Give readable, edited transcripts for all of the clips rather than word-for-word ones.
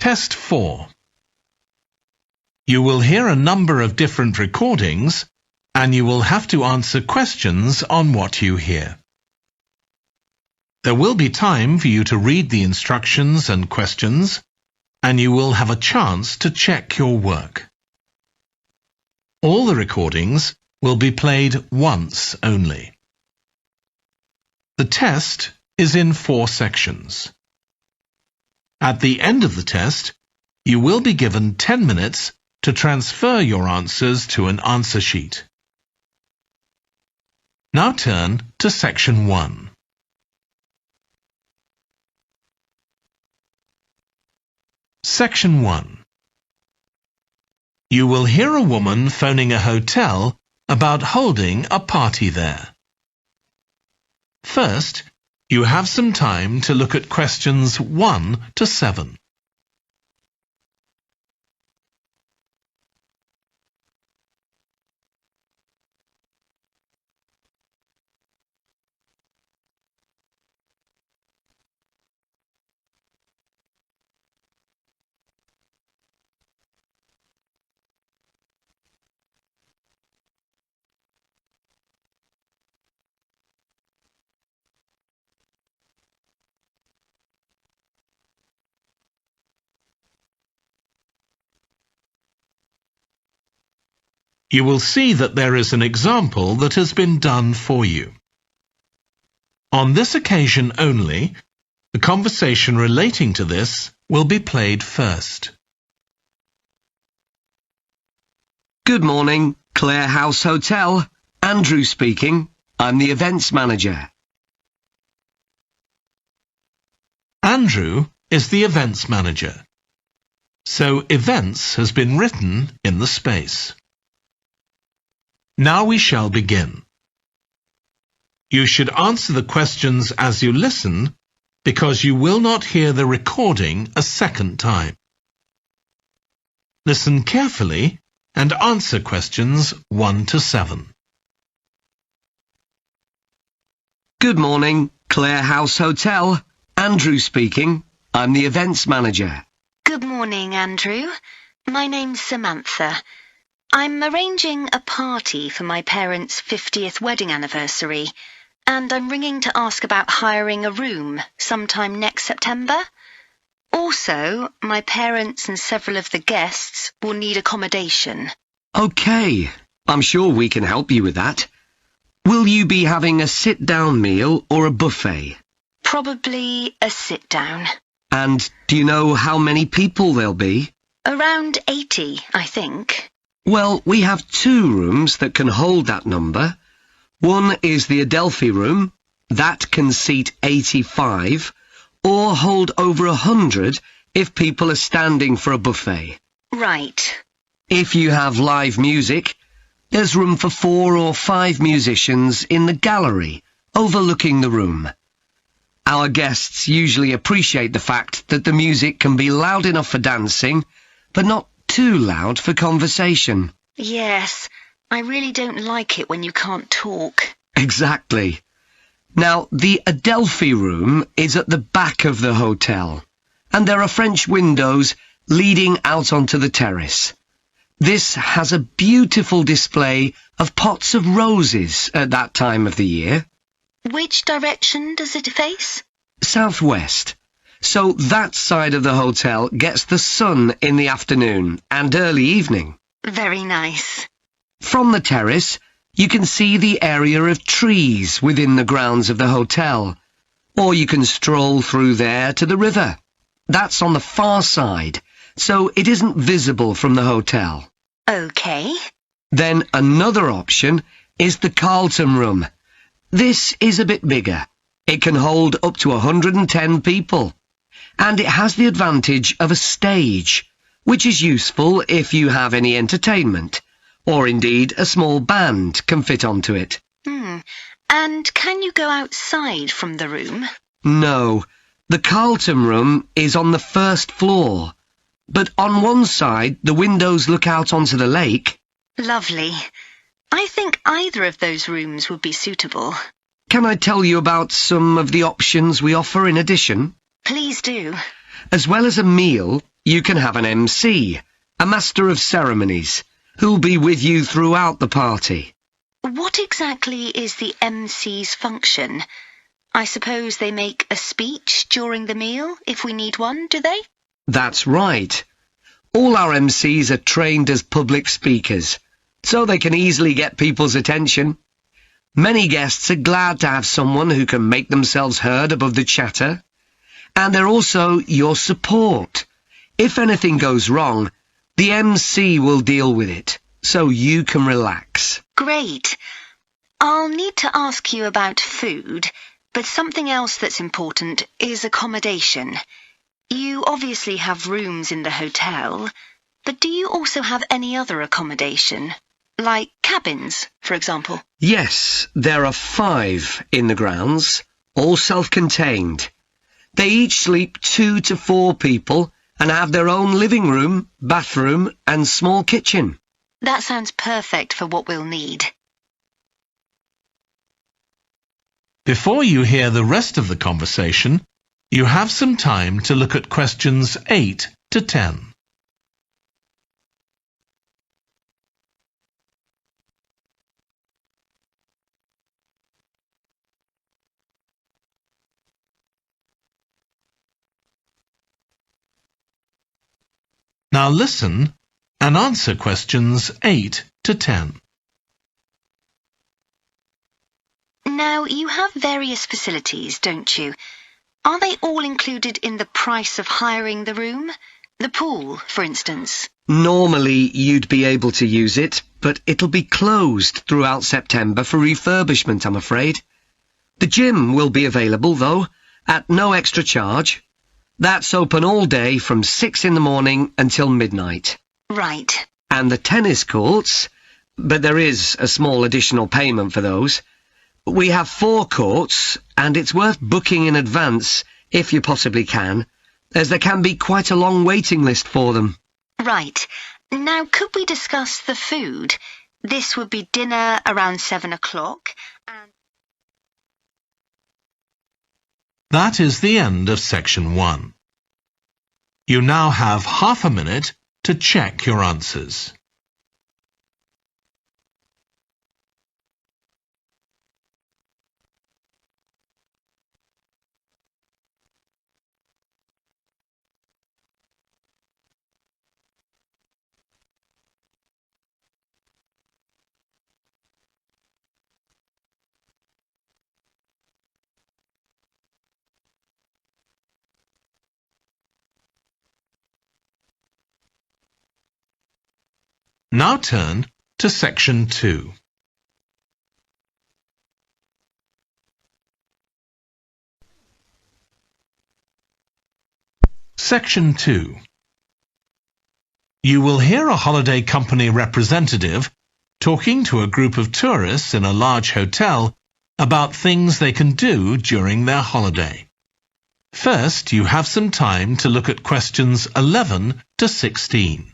Test 4. You will hear a number of different recordings, and you will have to answer questions on what you hear. There will be time for you to read the instructions and questions, and you will have a chance to check your work. All the recordings will be played once only. The test is in 4 sections. At the end of the test, you will be given 10 minutes to transfer your answers to an answer sheet. Now turn to Section 1. Section 1. You will hear a woman phoning a hotel about holding a party there. First, you have some time to look at questions 1 to 7. You will see that there is an example that has been done for you. On this occasion only, the conversation relating to this will be played first. Good morning, Clare House Hotel. Andrew speaking. I'm the events manager. Andrew is the events manager. So events has been written in the space. Now we shall begin. You should answer the questions as you listen, because you will not hear the recording a second time. Listen carefully and answer questions 1 to 7. Good morning, Clare House Hotel. Andrew speaking. I'm the events manager. Good morning, Andrew. My name's Samantha. I'm arranging a party for my parents' 50th wedding anniversary, and I'm ringing to ask about hiring a room sometime next September. Also, my parents and several of the guests will need accommodation. Okay, I'm sure we can help you with that. Will you be having a sit-down meal or a buffet? Probably a sit-down. And do you know how many people there'll be? Around 80, I think. Well, we have 2 rooms that can hold that number. One is the Adelphi room. That can seat 85, or hold over 100 if people are standing for a buffet. Right. If you have live music, there's room for 4 or 5 musicians in the gallery overlooking the room. Our guests usually appreciate the fact that the music can be loud enough for dancing, but not too loud for conversation. Yes, I really don't like it when you can't talk. Exactly. Now, the Adelphi room is at the back of the hotel, and there are French windows leading out onto the terrace. This has a beautiful display of pots of roses at that time of the year. Which direction does it face? Southwest. So that side of the hotel gets the sun in the afternoon and early evening. Very nice. From the terrace, you can see the area of trees within the grounds of the hotel, or you can stroll through there to the river. That's on the far side, so it isn't visible from the hotel. Okay. Then another option is the Carlton room. This is a bit bigger. It can hold up to 110 people. And it has the advantage of a stage, which is useful if you have any entertainment, or indeed a small band can fit onto it. And can you go outside from the room? No, the Carlton room is on the 1st floor, but on one side the windows look out onto the lake. Lovely. I think either of those rooms would be suitable. Can I tell you about some of the options we offer in addition? Please do. As well as a meal, you can have an MC, a master of ceremonies, who'll be with you throughout the party. What exactly is the MC's function? I suppose they make a speech during the meal, if we need one, do they? That's right. All our MCs are trained as public speakers, so they can easily get people's attention. Many guests are glad to have someone who can make themselves heard above the chatter. And they're also your support. If anything goes wrong, the MC will deal with it, so you can relax. Great. I'll need to ask you about food, but something else that's important is accommodation. You obviously have rooms in the hotel, but do you also have any other accommodation? Like cabins, for example? Yes, there are 5 in the grounds, all self-contained. They each sleep 2 to 4 people and have their own living room, bathroom and small kitchen. That sounds perfect for what we'll need. Before you hear the rest of the conversation, you have some time to look at questions 8 to 10. Now listen and answer questions 8 to 10. Now, you have various facilities, don't you? Are they all included in the price of hiring the room? The pool, for instance? Normally you'd be able to use it, but it'll be closed throughout September for refurbishment, I'm afraid. The gym will be available, though, at no extra charge. That's open all day from 6 in the morning until midnight. Right. And the tennis courts, but there is a small additional payment for those. We have 4 courts, and it's worth booking in advance, if you possibly can, as there can be quite a long waiting list for them. Right. Now, could we discuss the food? This would be dinner around 7 o'clock, and... That is the end of section 1. You now have half a minute to check your answers. Now turn to section 2. Section 2. You will hear a holiday company representative talking to a group of tourists in a large hotel about things they can do during their holiday. First, you have some time to look at questions 11 to 16.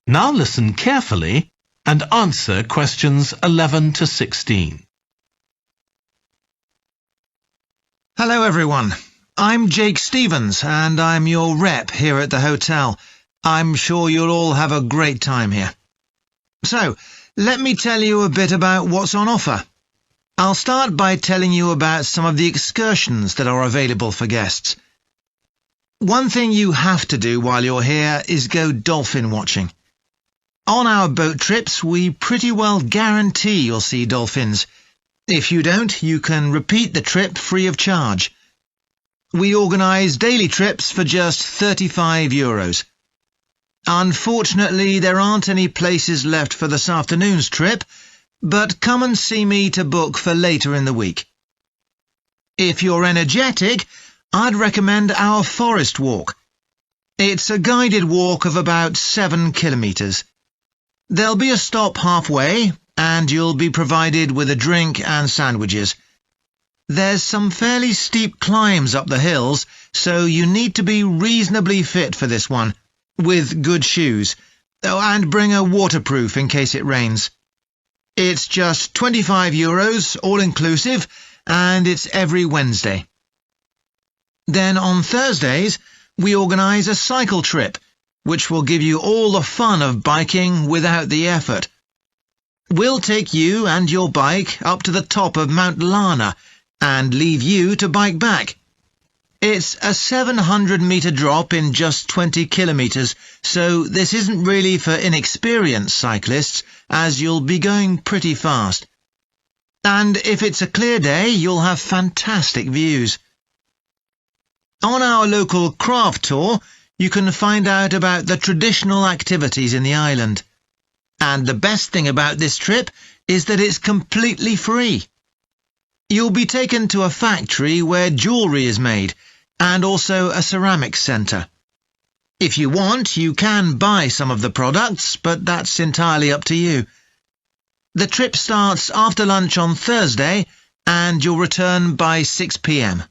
Now listen carefully and answer questions 11 to 16. Hello everyone. I'm Jake Stevens and I'm your rep here at the hotel. I'm sure you'll all have a great time here. So, let me tell you a bit about what's on offer. I'll start by telling you about some of the excursions that are available for guests. One thing you have to do while you're here is go dolphin watching. On our boat trips, we pretty well guarantee you'll see dolphins. If you don't, you can repeat the trip free of charge. We organise daily trips for just €35. Unfortunately, there aren't any places left for this afternoon's trip, but come and see me to book for later in the week. If you're energetic, I'd recommend our forest walk. It's a guided walk of about 7 kilometres. There'll be a stop halfway, and you'll be provided with a drink and sandwiches. There's some fairly steep climbs up the hills, so you need to be reasonably fit for this one, with good shoes. Oh, and bring a waterproof in case it rains. It's just €25, all-inclusive, and it's every Wednesday. Then on Thursdays, we organise a cycle trip, which will give you all the fun of biking without the effort. We'll take you and your bike up to the top of Mount Lana and leave you to bike back. It's a 700-metre drop in just 20 kilometres, so this isn't really for inexperienced cyclists, as you'll be going pretty fast. And if it's a clear day, you'll have fantastic views. On our local craft tour, you can find out about the traditional activities in the island. And the best thing about this trip is that it's completely free. You'll be taken to a factory where jewellery is made, and also a ceramics centre. If you want, you can buy some of the products, but that's entirely up to you. The trip starts after lunch on Thursday, and you'll return by 6 p.m.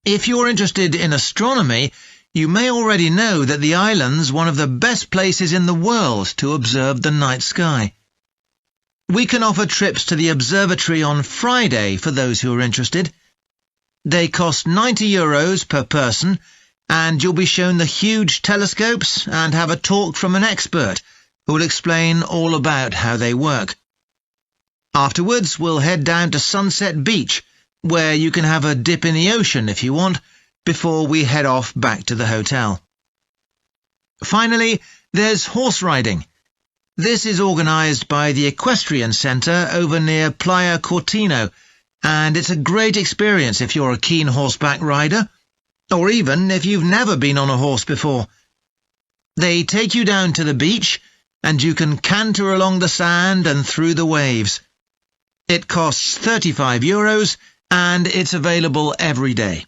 If you're interested in astronomy, you may already know that the island's one of the best places in the world to observe the night sky. We can offer trips to the observatory on Friday for those who are interested. They cost €90 per person, and you'll be shown the huge telescopes and have a talk from an expert who will explain all about how they work. Afterwards, we'll head down to Sunset Beach, where you can have a dip in the ocean if you want, before we head off back to the hotel. Finally, there's horse riding. This is organised by the Equestrian Centre over near Playa Cortino, and it's a great experience if you're a keen horseback rider, or even if you've never been on a horse before. They take you down to the beach, and you can canter along the sand and through the waves. It costs €35, and it's available every day.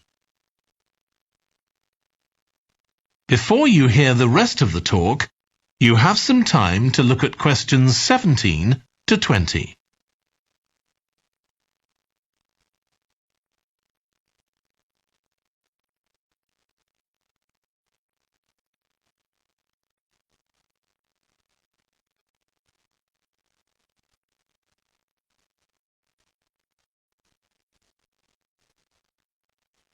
Before you hear the rest of the talk, you have some time to look at questions 17 to 20.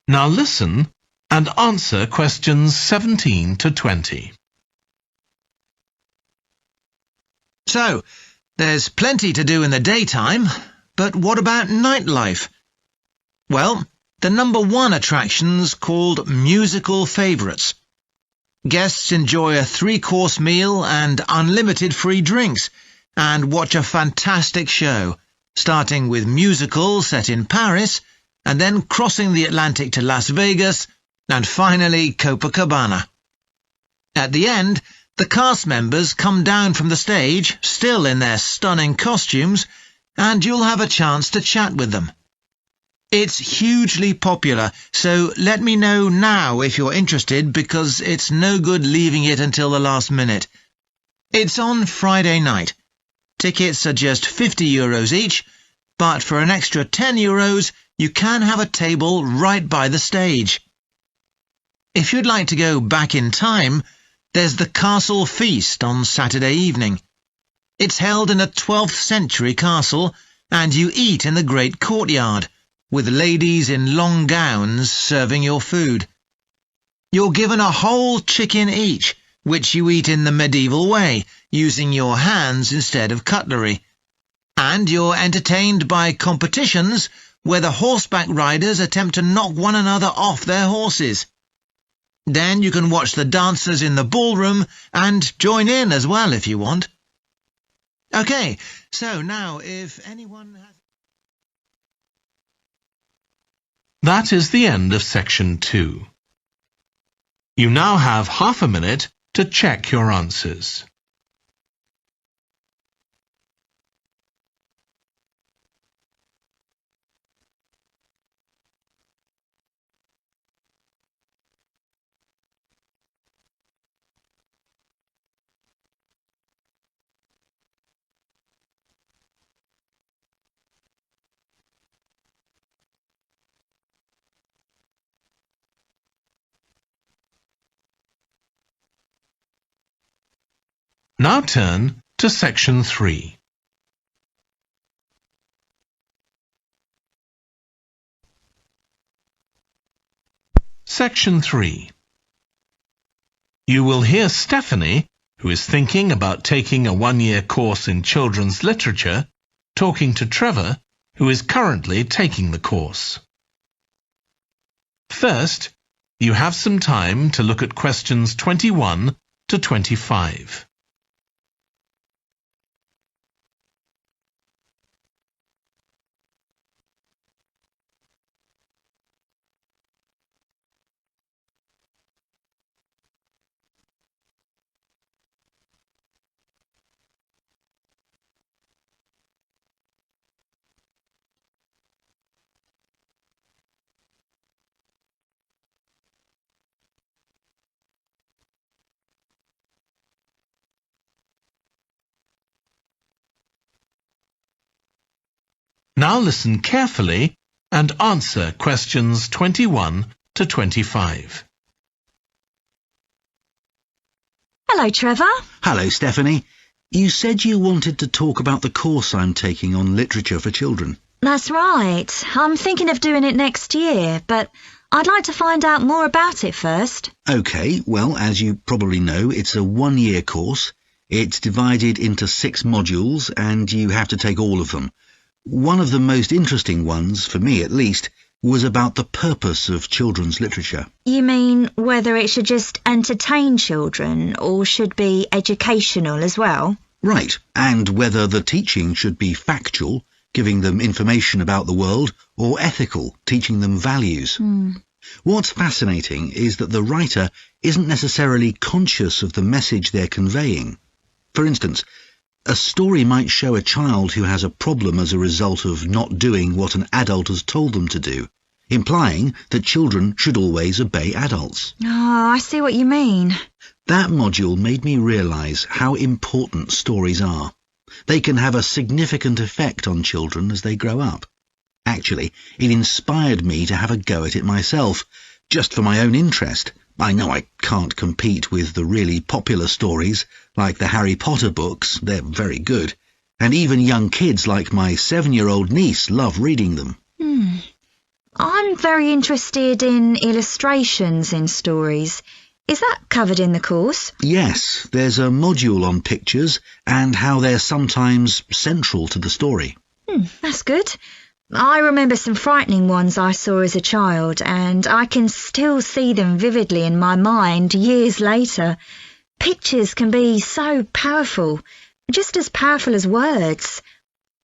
Now listen and answer questions 17 to 20. So, there's plenty to do in the daytime, but what about nightlife? Well, the number one attraction's called Musical Favourites. Guests enjoy a 3-course meal and unlimited free drinks, and watch a fantastic show, starting with musicals set in Paris, and then crossing the Atlantic to Las Vegas, and finally Copacabana. At the end, the cast members come down from the stage, still in their stunning costumes, and you'll have a chance to chat with them. It's hugely popular, so let me know now if you're interested, because it's no good leaving it until the last minute. It's on Friday night. Tickets are just €50 each, but for an extra €10, you can have a table right by the stage. If you'd like to go back in time, there's the Castle Feast on Saturday evening. It's held in a 12th century castle, and you eat in the great courtyard, with ladies in long gowns serving your food. You're given a whole chicken each, which you eat in the medieval way, using your hands instead of cutlery. And you're entertained by competitions where the horseback riders attempt to knock one another off their horses. Then you can watch the dancers in the ballroom and join in as well if you want. OK, so now if anyone has... That is the end of section 2. You now have half a minute to check your answers. Now turn to Section 3. Section 3. You will hear Stephanie, who is thinking about taking a one-year course in children's literature, talking to Trevor, who is currently taking the course. First, you have some time to look at questions 21 to 25. Now listen carefully and answer questions 21 to 25. Hello, Trevor. Hello, Stephanie. You said you wanted to talk about the course I'm taking on literature for children. That's right. I'm thinking of doing it next year, but I'd like to find out more about it first. OK, well, as you probably know, it's a one-year course. It's divided into 6 modules, and you have to take all of them. One of the most interesting ones, for me at least, was about the purpose of children's literature. You mean whether it should just entertain children or should be educational as well? Right, and whether the teaching should be factual, giving them information about the world, or ethical, teaching them values. What's fascinating is that the writer isn't necessarily conscious of the message they're conveying. For instance, a story might show a child who has a problem as a result of not doing what an adult has told them to do, implying that children should always obey adults. Oh, I see what you mean. That module made me realise how important stories are. They can have a significant effect on children as they grow up. Actually, it inspired me to have a go at it myself, just for my own interest. I know I can't compete with the really popular stories, like the Harry Potter books. They're very good. And even young kids like my 7-year-old niece love reading them. I'm very interested in illustrations in stories. Is that covered in the course? Yes, there's a module on pictures and how they're sometimes central to the story. That's good. I remember some frightening ones I saw as a child, and I can still see them vividly in my mind years later. Pictures can be so powerful, just as powerful as words.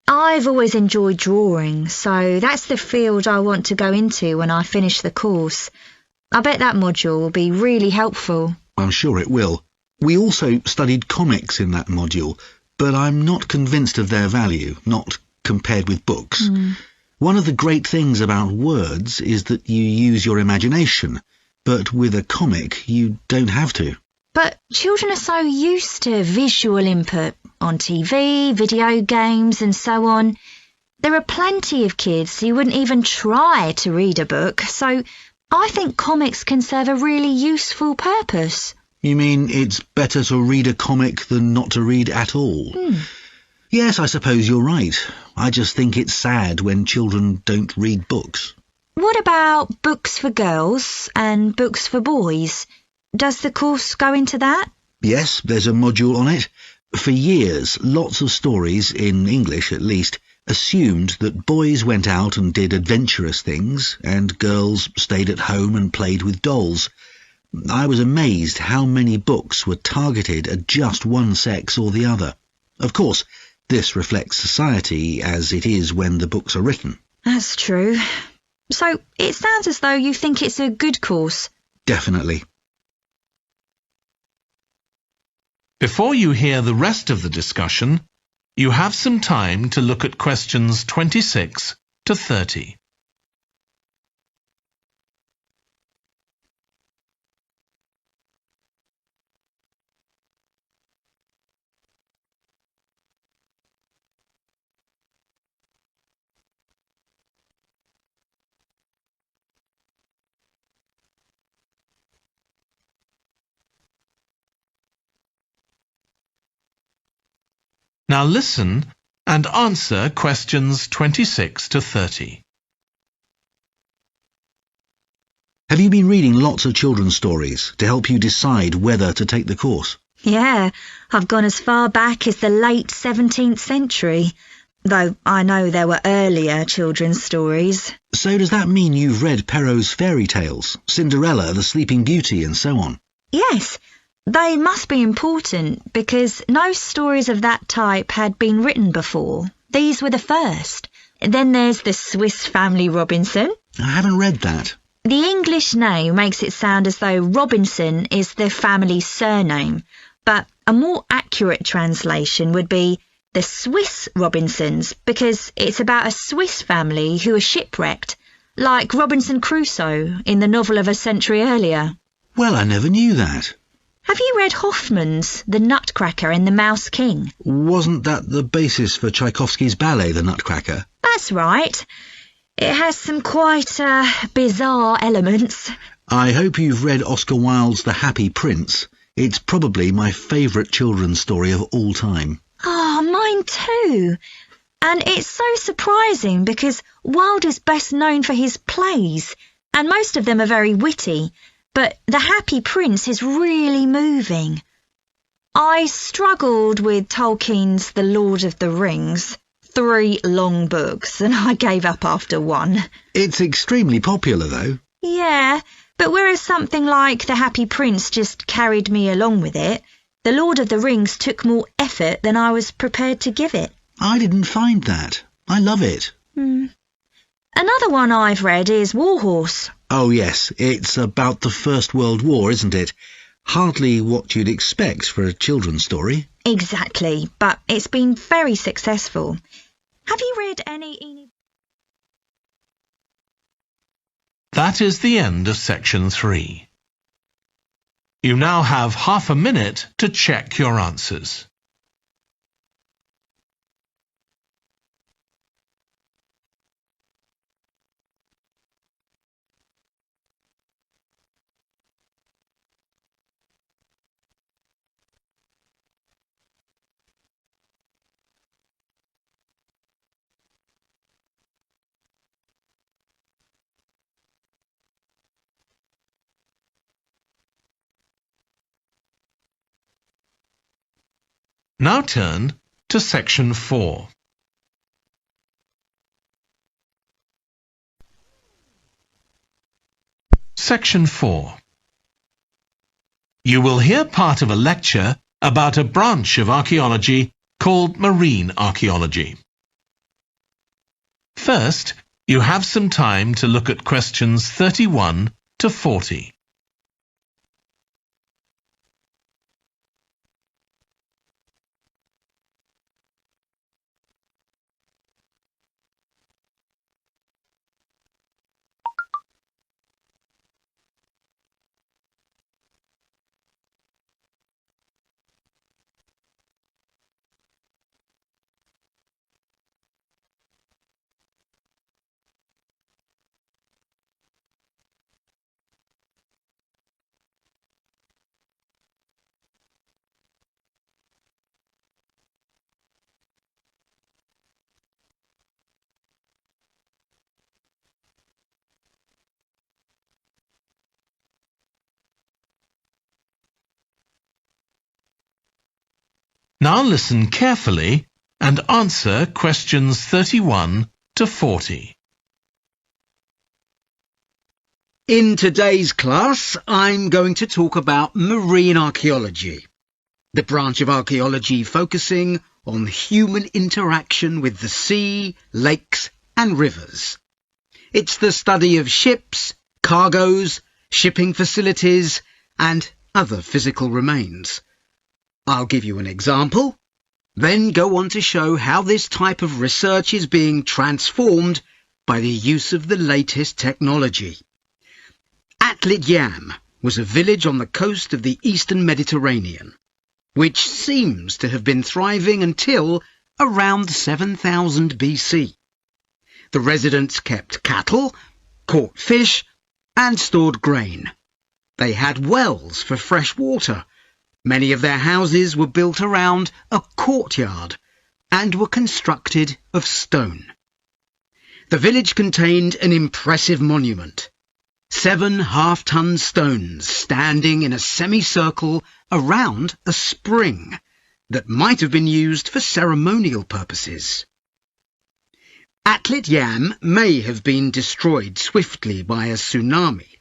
I've always enjoyed drawing, so that's the field I want to go into when I finish the course. I bet that module will be really helpful. I'm sure it will. We also studied comics in that module, but I'm not convinced of their value, not compared with books. One of the great things about words is that you use your imagination, but with a comic you don't have to. But children are so used to visual input on TV, video games and so on. There are plenty of kids who wouldn't even try to read a book, so I think comics can serve a really useful purpose. You mean it's better to read a comic than not to read at all? Yes, I suppose you're right. I just think it's sad when children don't read books. What about books for girls and books for boys? Does the course go into that? Yes, there's a module on it. For years, lots of stories, in English at least, assumed that boys went out and did adventurous things, and girls stayed at home and played with dolls. I was amazed how many books were targeted at just one sex or the other. Of course, this reflects society as it is when the books are written. That's true. So it sounds as though you think it's a good course. Definitely. Before you hear the rest of the discussion, you have some time to look at questions 26 to 30. Now listen and answer questions 26 to 30. Have you been reading lots of children's stories to help you decide whether to take the course? Yeah, I've gone as far back as the late 17th century, though I know there were earlier children's stories. So does that mean you've read Perrault's fairy tales, Cinderella, the Sleeping Beauty, and so on? Yes, they must be important because no stories of that type had been written before. These were the first. Then there's the Swiss Family Robinson. I haven't read that. The English name makes it sound as though Robinson is the family's surname, but a more accurate translation would be the Swiss Robinsons, because it's about a Swiss family who are shipwrecked, like Robinson Crusoe in the novel of a century earlier. Well, I never knew that. Have you read Hoffmann's The Nutcracker and the Mouse King? Wasn't that the basis for Tchaikovsky's ballet, The Nutcracker? That's right. It has some quite bizarre elements. I hope you've read Oscar Wilde's The Happy Prince. It's probably my favourite children's story of all time. Oh, mine too. And it's so surprising because Wilde is best known for his plays, and most of them are very witty, but The Happy Prince is really moving. I struggled with Tolkien's The Lord of the Rings. 3 long books, and I gave up after 1. It's extremely popular, though. Yeah, but whereas something like The Happy Prince just carried me along with it, The Lord of the Rings took more effort than I was prepared to give it. I didn't find that. I love it. Another one I've read is Warhorse. Oh, yes, it's about the First World War, isn't it? Hardly what you'd expect for a children's story. Exactly, but it's been very successful. Have you read any... That is the end of section 3. You now have half a minute to check your answers. Now turn to section 4. Section 4. You will hear part of a lecture about a branch of archaeology called marine archaeology. First, you have some time to look at questions 31 to 40. Now listen carefully and answer questions 31 to 40. In today's class, I'm going to talk about marine archaeology, the branch of archaeology focusing on human interaction with the sea, lakes and rivers. It's the study of ships, cargoes, shipping facilities and other physical remains. I'll give you an example, then go on to show how this type of research is being transformed by the use of the latest technology. Atlit Yam was a village on the coast of the eastern Mediterranean, which seems to have been thriving until around 7000 BC. The residents kept cattle, caught fish, and stored grain. They had wells for fresh water. Many of their houses were built around a courtyard, and were constructed of stone. The village contained an impressive monument, 7 half-ton stones standing in a semicircle around a spring that might have been used for ceremonial purposes. Atlit Yam may have been destroyed swiftly by a tsunami,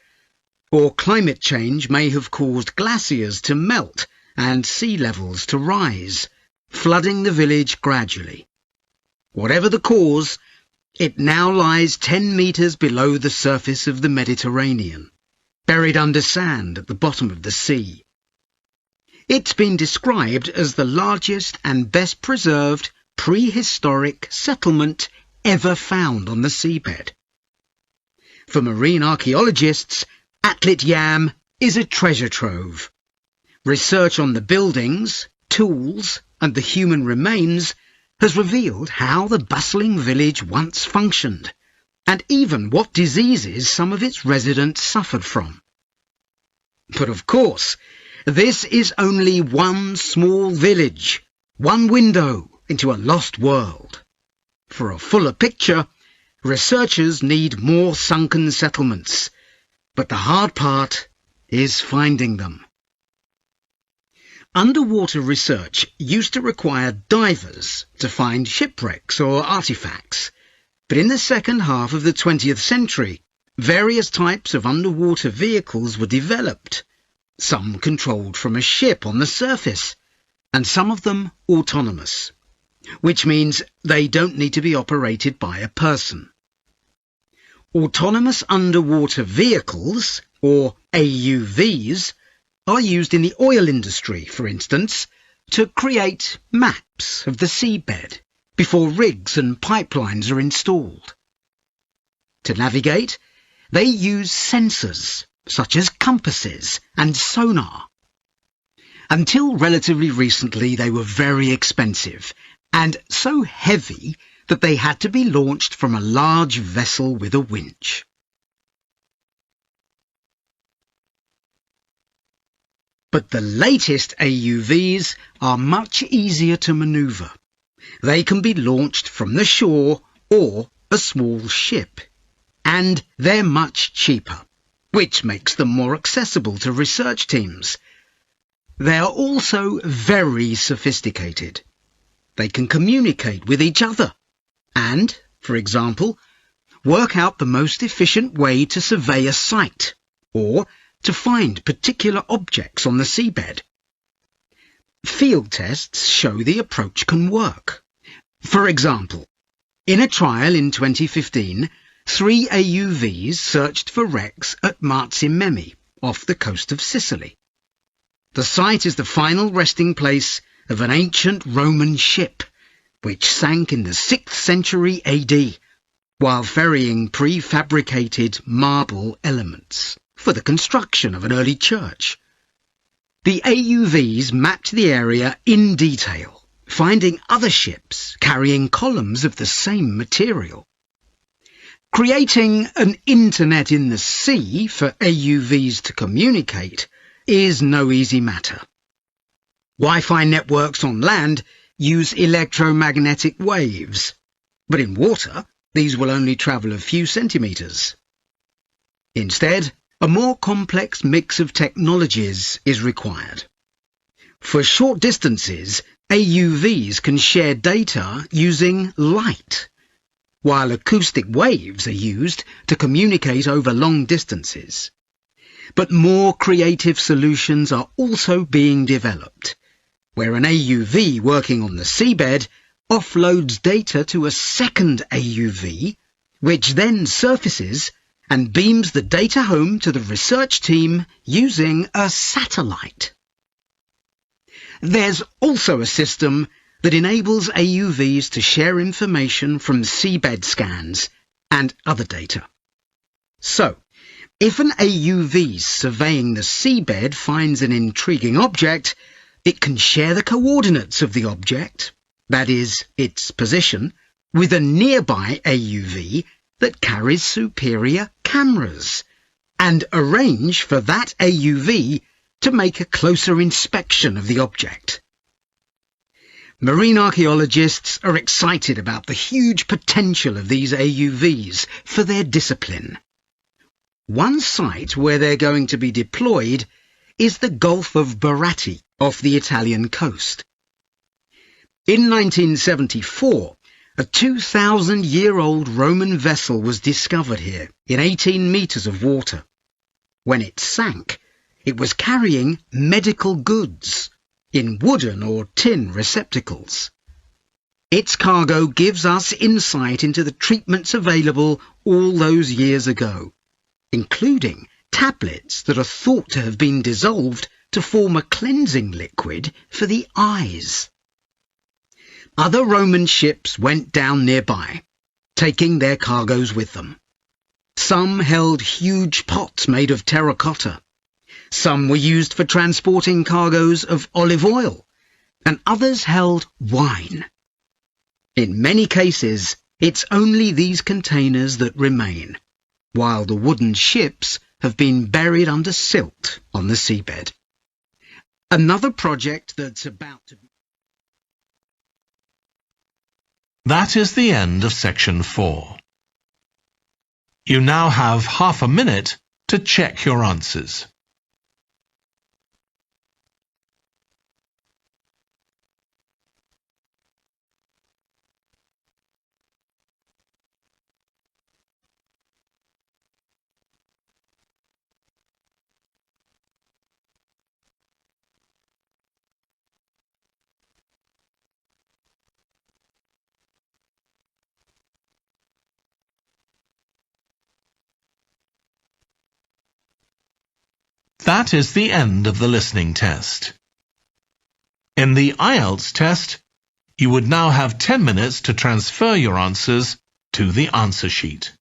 or climate change may have caused glaciers to melt and sea levels to rise, flooding the village gradually. Whatever the cause, it now lies 10 metres below the surface of the Mediterranean, buried under sand at the bottom of the sea. It's been described as the largest and best preserved prehistoric settlement ever found on the seabed. For marine archaeologists, Atlit Yam is a treasure trove. Research on the buildings, tools, and the human remains has revealed how the bustling village once functioned, and even what diseases some of its residents suffered from. But of course, this is only one small village, one window into a lost world. For a fuller picture, researchers need more sunken settlements, but the hard part is finding them. Underwater research used to require divers to find shipwrecks or artifacts, but in the second half of the 20th century, various types of underwater vehicles were developed, some controlled from a ship on the surface, and some of them autonomous, which means they don't need to be operated by a person. Autonomous underwater vehicles, or AUVs, are used in the oil industry, for instance, to create maps of the seabed before rigs and pipelines are installed. To navigate, they use sensors such as compasses and sonar. Until relatively recently, they were very expensive and so heavy that they had to be launched from a large vessel with a winch. But the latest AUVs are much easier to maneuver. They can be launched from the shore or a small ship, and they're much cheaper, which makes them more accessible to research teams. They are also very sophisticated. They can communicate with each other and, for example, work out the most efficient way to survey a site or to find particular objects on the seabed. Field tests show the approach can work. For example, in a trial in 2015, 3 AUVs searched for wrecks at Marsimemi, off the coast of Sicily. The site is the final resting place of an ancient Roman ship, which sank in the 6th century AD, while ferrying prefabricated marble elements for the construction of an early church. The AUVs mapped the area in detail, finding other ships carrying columns of the same material. Creating an internet in the sea for AUVs to communicate is no easy matter. Wi-Fi networks on land use electromagnetic waves, but in water these will only travel a few centimetres. Instead, a more complex mix of technologies is required. For short distances, AUVs can share data using light, while acoustic waves are used to communicate over long distances. But more creative solutions are also being developed, where an AUV working on the seabed offloads data to a second AUV, which then surfaces and beams the data home to the research team using a satellite. There's also a system that enables AUVs to share information from seabed scans and other data. So, if an AUV surveying the seabed finds an intriguing object, it can share the coordinates of the object, that is, its position, with a nearby AUV that carries superior cameras, and arrange for that AUV to make a closer inspection of the object. Marine archaeologists are excited about the huge potential of these AUVs for their discipline. One site where they're going to be deployed is the Gulf of Baratti off the Italian coast. In 1974, a 2,000-year-old Roman vessel was discovered here in 18 metres of water. When it sank, it was carrying medical goods in wooden or tin receptacles. Its cargo gives us insight into the treatments available all those years ago, including tablets that are thought to have been dissolved to form a cleansing liquid for the eyes. Other Roman ships went down nearby, taking their cargoes with them. Some held huge pots made of terracotta. Some were used for transporting cargoes of olive oil, and others held wine. In many cases, it's only these containers that remain, while the wooden ships have been buried under silt on the seabed. Another project that's about to be... That is the end of section 4. You now have half a minute to check your answers. That is the end of the listening test. In the IELTS test, you would now have 10 minutes to transfer your answers to the answer sheet.